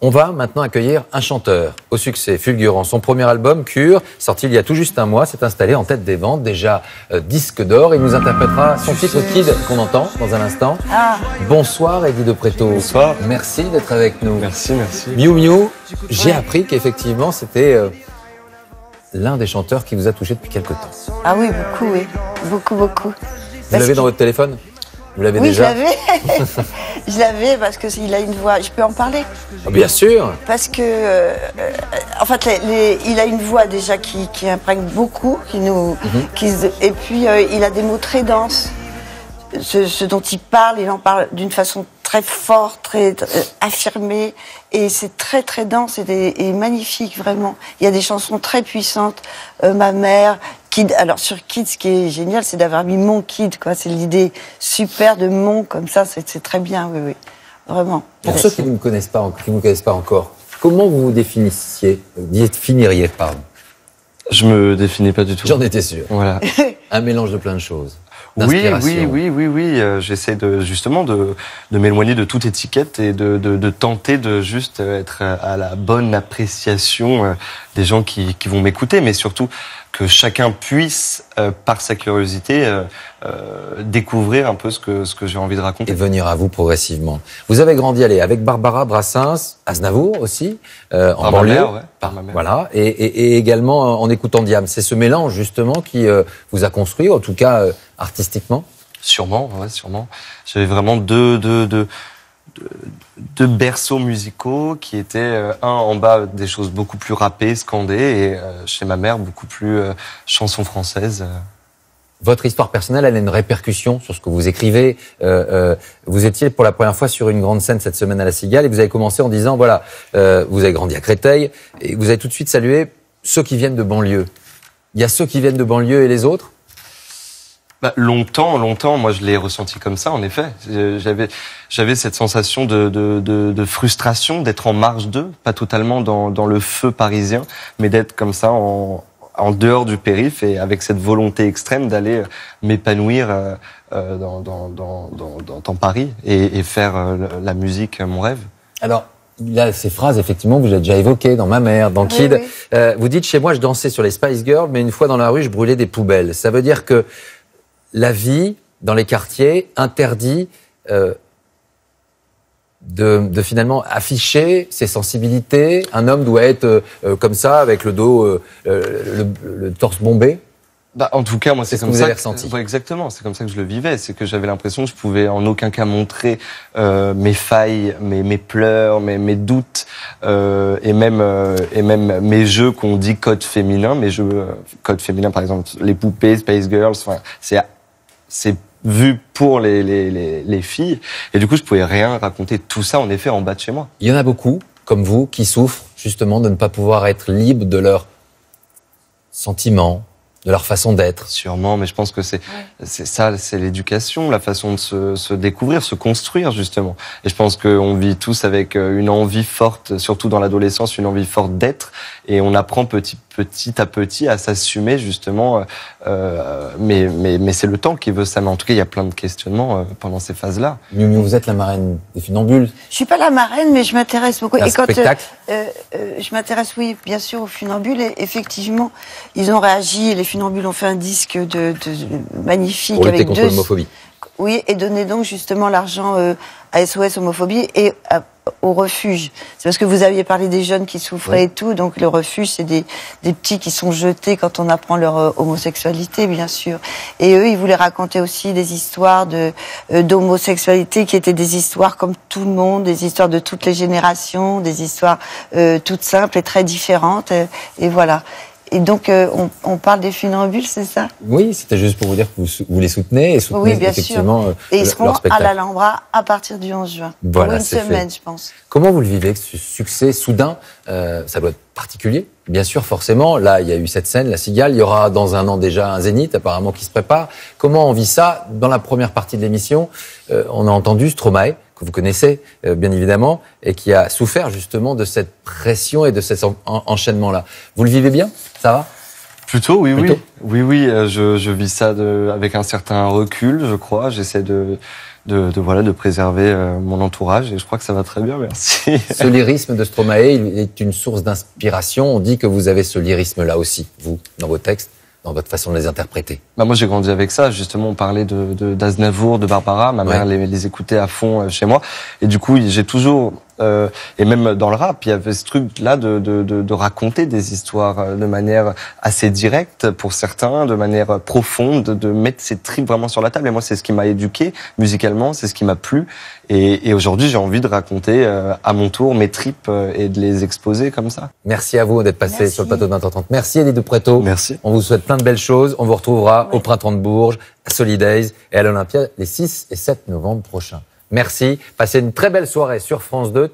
On va maintenant accueillir un chanteur au succès fulgurant. Son premier album, Cure, sorti il y a tout juste un mois, s'est installé en tête des ventes, déjà disque d'or. Il nous interprétera son titre Kid qu'on entend dans un instant. Bonsoir Eddie de Pretto. Bonsoir. Merci d'être avec nous. Merci, merci. Miu Miu, j'ai appris qu'effectivement c'était l'un des chanteurs qui vous a touché depuis quelque temps. Ah oui, beaucoup, oui. Beaucoup, beaucoup. Vous l'avez dans votre téléphone? Vous l'avez déjà? Oui, je l'avais. Je l'avais parce qu'il a une voix. Je peux en parler? Bien sûr. Parce que, en fait, il a une voix déjà qui imprègne beaucoup, et puis il a des mots très denses. Ce dont il en parle d'une façon très forte, très affirmée, et c'est très très dense et magnifique vraiment. Il y a des chansons très puissantes. Ma mère, Kid. Alors sur Kid, ce qui est génial, c'est d'avoir mis mon Kid, quoi. C'est l'idée super de mon comme ça. C'est très bien, oui, oui, vraiment. Pour ceux qui ne vous connaissent pas encore, comment vous vous définiriez, pardon? Je me définis pas du tout. J'en étais sûr. Voilà. Un mélange de plein de choses. Oui. J'essaie justement de m'éloigner de toute étiquette et de tenter de juste être à la bonne appréciation des gens qui vont m'écouter, mais surtout que chacun puisse, par sa curiosité, découvrir un peu ce que j'ai envie de raconter. Et venir à vous progressivement. Vous avez grandi avec Barbara, Brassens, Aznavour aussi, en banlieue. Par ma mère. Voilà, et également en écoutant Diam. C'est ce mélange justement qui vous a construit, en tout cas artistiquement. Sûrement, ouais, sûrement. J'avais vraiment deux berceaux musicaux qui étaient un en bas des choses beaucoup plus rappées, scandées, et chez ma mère beaucoup plus chansons françaises. Votre histoire personnelle, elle a une répercussion sur ce que vous écrivez. Vous étiez pour la première fois sur une grande scène cette semaine à la Cigale, et vous avez commencé en disant, voilà, vous avez grandi à Créteil, et vous avez tout de suite salué ceux qui viennent de banlieue. Il y a ceux qui viennent de banlieue et les autres? Longtemps, moi je l'ai ressenti comme ça, en effet. J'avais cette sensation de frustration, d'être en marge d'eux, pas totalement dans le feu parisien, mais d'être comme ça en dehors du périph' et avec cette volonté extrême d'aller m'épanouir dans Paris et faire la musique mon rêve. Alors, il y a ces phrases, effectivement, vous l'avez déjà évoquées dans Ma mère, dans Kid. Oui. Vous dites, chez moi, je dansais sur les Spice Girls, mais une fois dans la rue, je brûlais des poubelles. Ça veut dire que la vie dans les quartiers interdit de finalement afficher ses sensibilités. Un homme doit être comme ça, avec le dos, le torse bombé. En tout cas, moi, c'est comme ça. Vous avez ressenti. Ouais, exactement. C'est comme ça que je le vivais. C'est que j'avais l'impression que je pouvais en aucun cas montrer mes failles, mes pleurs, mes doutes, et même mes jeux qu'on dit code féminin. Mes jeux code féminin, par exemple, les poupées, Space Girls. Enfin, c'est vu pour les filles. Et du coup, je pouvais rien raconter tout ça, en effet, en bas de chez moi. Il y en a beaucoup, comme vous, qui souffrent justement de ne pas pouvoir être libres de leurs sentiments, de leur façon d'être. Sûrement, mais je pense que c'est ça, c'est l'éducation, la façon de se découvrir, se construire, justement. Et je pense qu'on vit tous avec une envie forte, surtout dans l'adolescence, une envie forte d'être, et on apprend petit à petit à s'assumer, justement. Mais c'est le temps qui veut ça. Mais en tout cas, il y a plein de questionnements pendant ces phases-là. Miu Miu, vous êtes la marraine des Funambules. Je suis pas la marraine, mais je m'intéresse beaucoup. Et spectacle. Je m'intéresse, oui, bien sûr, aux Funambules. Et effectivement, ils ont réagi. Les Funambules ont fait un disque magnifique pour lutter avec contre l'homophobie. Oui, et donner donc justement l'argent à SOS Homophobie et au refuge. C'est parce que vous aviez parlé des jeunes qui souffraient et tout, donc le refuge, c'est des petits qui sont jetés quand on apprend leur homosexualité, bien sûr. Et eux, ils voulaient raconter aussi des histoires d'homosexualité qui étaient des histoires comme tout le monde, des histoires de toutes les générations, des histoires toutes simples et très différentes, et voilà. Et donc, on parle des Funambules, c'est ça? Oui, c'était juste pour vous dire que vous les soutenez et soutenez effectivement et ils seront leur spectacle. à l'Alhambra à partir du 11 juin. Voilà, pour une semaine, je pense. Comment vous le vivez, ce succès soudain? Ça doit être particulier, bien sûr, forcément. Là, il y a eu cette scène, la Cigale. Il y aura dans un an déjà un Zénith, apparemment, qui se prépare. Comment on vit ça? Dans la première partie de l'émission, on a entendu Stromae, que vous connaissez, bien évidemment, et qui a souffert justement de cette pression et de cet enchaînement-là. Vous le vivez bien? Ça va? Plutôt, oui. Je vis ça avec un certain recul, je crois. J'essaie de de préserver mon entourage, et je crois que ça va très bien, merci. Ce lyrisme de Stromae, il est une source d'inspiration. On dit que vous avez ce lyrisme-là aussi, vous, dans vos textes, dans votre façon de les interpréter. Bah moi j'ai grandi avec ça, justement on parlait d'Aznavour, de Barbara, ma mère les écoutait à fond chez moi, et du coup j'ai toujours et même dans le rap il y avait ce truc là de raconter des histoires de manière assez directe pour certains, de manière profonde, de mettre ses tripes vraiment sur la table, et moi c'est ce qui m'a éduqué musicalement, c'est ce qui m'a plu, et aujourd'hui j'ai envie de raconter à mon tour mes tripes et de les exposer comme ça. Merci à vous d'être passé sur le plateau de 20h30. Merci Eddie de Pretto. Merci. On vous souhaite plein de belles choses. On vous retrouvera au Printemps de Bourges, à Solidays et à l'Olympia les 6 et 7 novembre prochains. Merci. Passez une très belle soirée sur France 2.